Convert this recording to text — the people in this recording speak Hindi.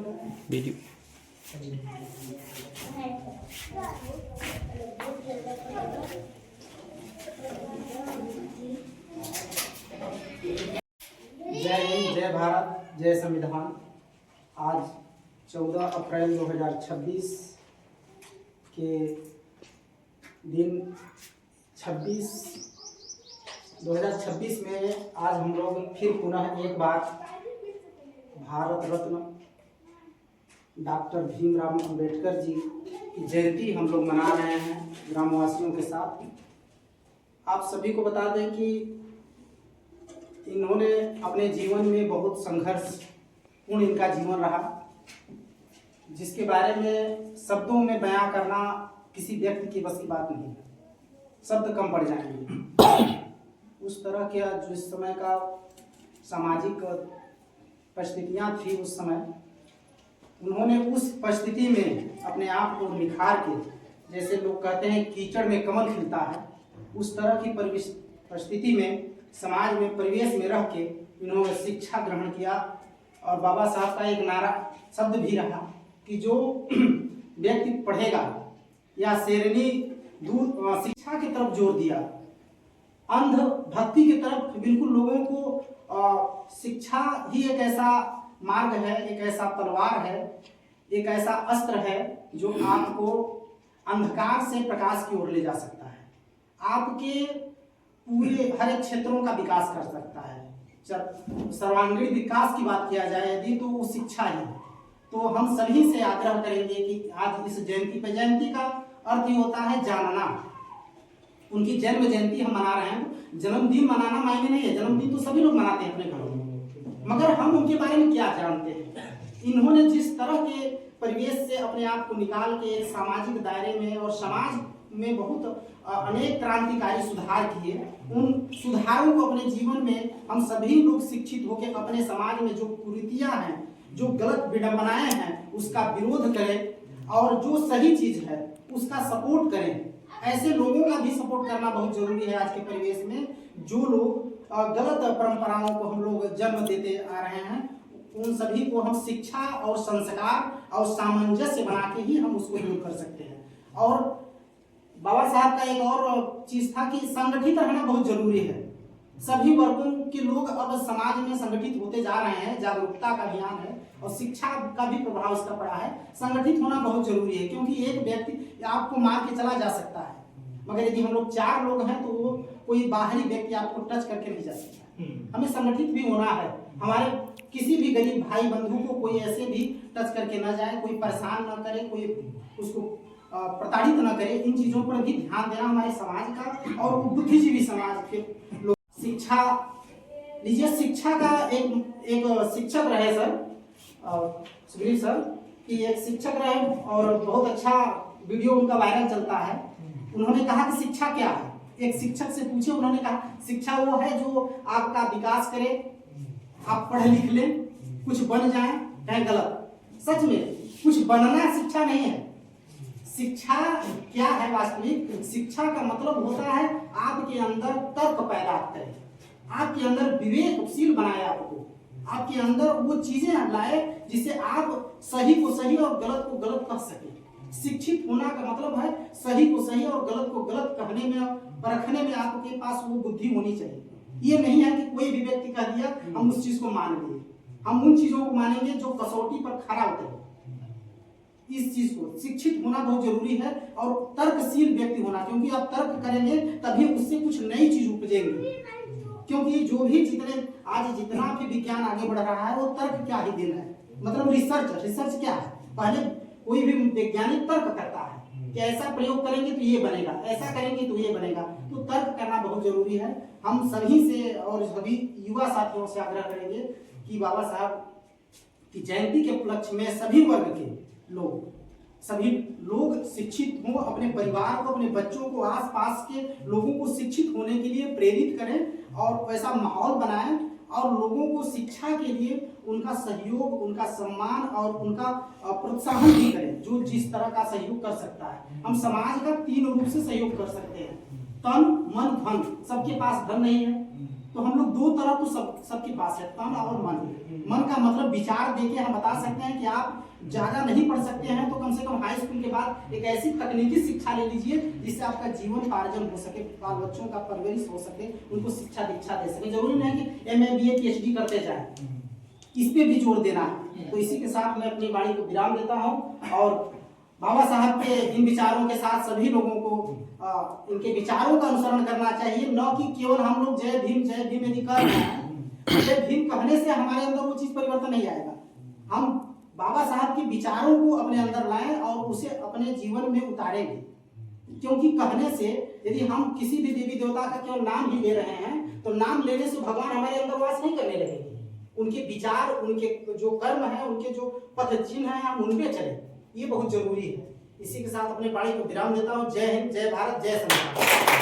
वीडियो जय हिंद, जय भारत, जय संविधान। आज 14 अप्रैल 2026 के दिन 2026 में आज हम लोग फिर पुनः एक बार भारत रत्न डॉक्टर भीमराव अंबेडकर जी की जयंती हम लोग मना रहे हैं ग्रामवासियों के साथ। आप सभी को बता दें कि इन्होंने अपने जीवन में बहुत संघर्षपूर्ण इनका जीवन रहा, जिसके बारे में शब्दों में बयां करना किसी व्यक्ति की बस की बात नहीं है, शब्द कम पड़ जाएंगे। उस तरह के जो इस समय का सामाजिक परिस्थितियां थी उस समय, उन्होंने उस परिस्थिति में अपने आप को निखार के, जैसे लोग कहते हैं कीचड़ में कमल खिलता है, उस तरह की परिस्थिति में समाज में परिवेश में रह के इन्होंने शिक्षा ग्रहण किया। और बाबा साहब का एक नारा शब्द भी रहा कि जो व्यक्ति पढ़ेगा या शेरनी दूर शिक्षा की तरफ जोर दिया, अंध भक्ति की तरफ बिल्कुल लोगों को शिक्षा ही एक ऐसा मार्ग है, एक ऐसा तलवार है, एक ऐसा अस्त्र है जो आपको अंधकार से प्रकाश की ओर ले जा सकता है, आपके पूरे हर एक क्षेत्रों का विकास कर सकता है। सर्वांगीण विकास की बात किया जाए यदि तो वो शिक्षा ही है। तो हम सभी से आग्रह करेंगे कि आज इस जयंती पे, जयंती का अर्थ ही होता है जानना, उनकी जन्म जयंती हम मना रहे हैं। जन्मदिन मनाना मायने नहीं है, जन्मदिन तो सभी लोग मनाते हैं अपने घरों में, मगर हम उनके बारे में क्या जानते हैं। इन्होंने जिस तरह के परिवेश से अपने आप को निकाल के सामाजिक दायरे में और समाज में बहुत अनेक क्रांतिकारी सुधार किए, उन सुधारों को अपने जीवन में हम सभी लोग शिक्षित होकर अपने समाज में जो कुरीतियां हैं, जो गलत विडंबनाएं हैं, उसका विरोध करें और जो सही चीज है उसका सपोर्ट करें। ऐसे लोगों का भी सपोर्ट करना बहुत जरूरी है आज के परिवेश में। जो लोग गलत परंपराओं को हम लोग जन्म देते आ रहे हैं, उन सभी को हम शिक्षा और संस्कार और सामंजस्य बना के ही हम उसको दूर कर सकते हैं। और बाबा साहब का एक और चीज था कि संगठित रहना बहुत जरूरी है। सभी वर्गों के लोग अब समाज में संगठित होते जा रहे हैं, जागरूकता का अभियान है और शिक्षा का भी प्रभाव इसका पड़ा है। संगठित होना बहुत जरूरी है, क्योंकि एक व्यक्ति आपको मार के चला जा सकता है, मगर यदि हम लोग 4 लोग हैं तो वो कोई बाहरी व्यक्ति आपको टच करके नहीं जा सकता। हमें संगठित भी होना है, हमारे किसी भी गरीब भाई बंधु को कोई ऐसे भी टच करके न जाए, कोई परेशान न करे, कोई उसको प्रताड़ित न करे। इन चीजों पर भी ध्यान देना हमारे समाज का और बुद्धिजीवी समाज के लोग। शिक्षा लीजिए, शिक्षा का एक शिक्षक रहे सर, सुग्रीव सर कि एक शिक्षक रहे और बहुत अच्छा वीडियो उनका वायरल चलता है। उन्होंने कहा कि शिक्षा क्या है, एक शिक्षक से पूछे, उन्होंने कहा शिक्षा वो है जो आपका विकास करे, आप पढ़ लिख लें, कुछ बन जाए, कहीं गलत। सच में कुछ बनना शिक्षा नहीं है। शिक्षा क्या है वास्तविक? शिक्षा का मतलब होता है आपके अंदर तर्क पैदा करें, आपके अंदर विवेकशील बनाए, आपके अंदर वो चीजें लाए जिससे आप सही को सही और गलत को गलत कह सके। शिक्षित होना का मतलब है सही को सही और गलत को गलत कहने में, परखने में आपके पास वो बुद्धि होनी चाहिए। ये नहीं है कि कोई भी व्यक्ति कह दिया हम उस चीज को मान लिए, हम उन चीजों को मानेंगे जो कसौटी पर खरा उतरे। इस चीज को शिक्षित होना बहुत जरूरी है और तर्कशील व्यक्ति होना, क्योंकि आप तर्क करेंगे तभी उससे कुछ नई चीज उपजेंगे। क्योंकि जो भी जितना भी विज्ञान आगे बढ़ रहा है वो तर्क क्या ही देना है, मतलब रिसर्च क्या है। पहले कोई भी वैज्ञानिक तर्क करता है कि ऐसा प्रयोग करेंगे तो ये बनेगा, ऐसा करेंगे तो ये बनेगा। तो तर्क करना बहुत जरूरी है। हम सभी से और सभी युवा साथियों से आग्रह करेंगे कि बाबा साहब की जयंती के उपलक्ष्य में सभी वर्ग के सभी लोग शिक्षित हों, अपने परिवार को, अपने बच्चों को, आसपास के लोगों को शिक्षित होने के लिए प्रेरित करें और वैसा माहौल बनाएं और लोगों को शिक्षा के लिए उनका सहयोग, उनका सम्मान और उनका प्रोत्साहन भी करें, जो जिस तरह का सहयोग कर सकता है। हम समाज का 3 रूप से सहयोग कर सकते हैं, तन, मन, धन। सबके पास धन नहीं है तो तो हम लोग दो तरह तो सबके पास है, तन और मन। मन का मतलब विचार देके हम बता सकते हैं कि आप ज्यादा नहीं पढ़ सकते हैं तो कम से कम हाई स्कूल के बाद एक ऐसी तकनीकी शिक्षा ले लीजिए जिससे आपका जीवन पार्जन हो सके, बाल बच्चों का परवरिश हो सके, उनको शिक्षा दीक्षा दे सके। जरूरी नहीं कि MA BA PhD करते जाए, इस पे भी जोर देना है। तो इसी के साथ मैं अपनी वाणी को विराम देता हूँ और बाबा साहब के इन विचारों के साथ सभी लोगों को इनके विचारों का अनुसरण करना चाहिए, न कि केवल हम लोग जय भीम यदि कर रहे हैं, जय भीम कहने से हमारे अंदर वो चीज परिवर्तन नहीं आएगा। हम बाबा साहब के विचारों को अपने अंदर लाएं और उसे अपने जीवन में उतारेंगे, क्योंकि कहने से यदि हम किसी भी देवी देवता का केवल नाम ही ले रहे हैं तो नाम लेने से भगवान हमारे अंदर वास नहीं करने लगेंगे। उनके विचार, उनके जो कर्म है, उनके जो पथ चिन्ह है, हम उनपे चले, ये बहुत जरूरी है। इसी के साथ अपने वाणी को विराम देता हूँ। जय हिंद, जय भारत, जय संविधान।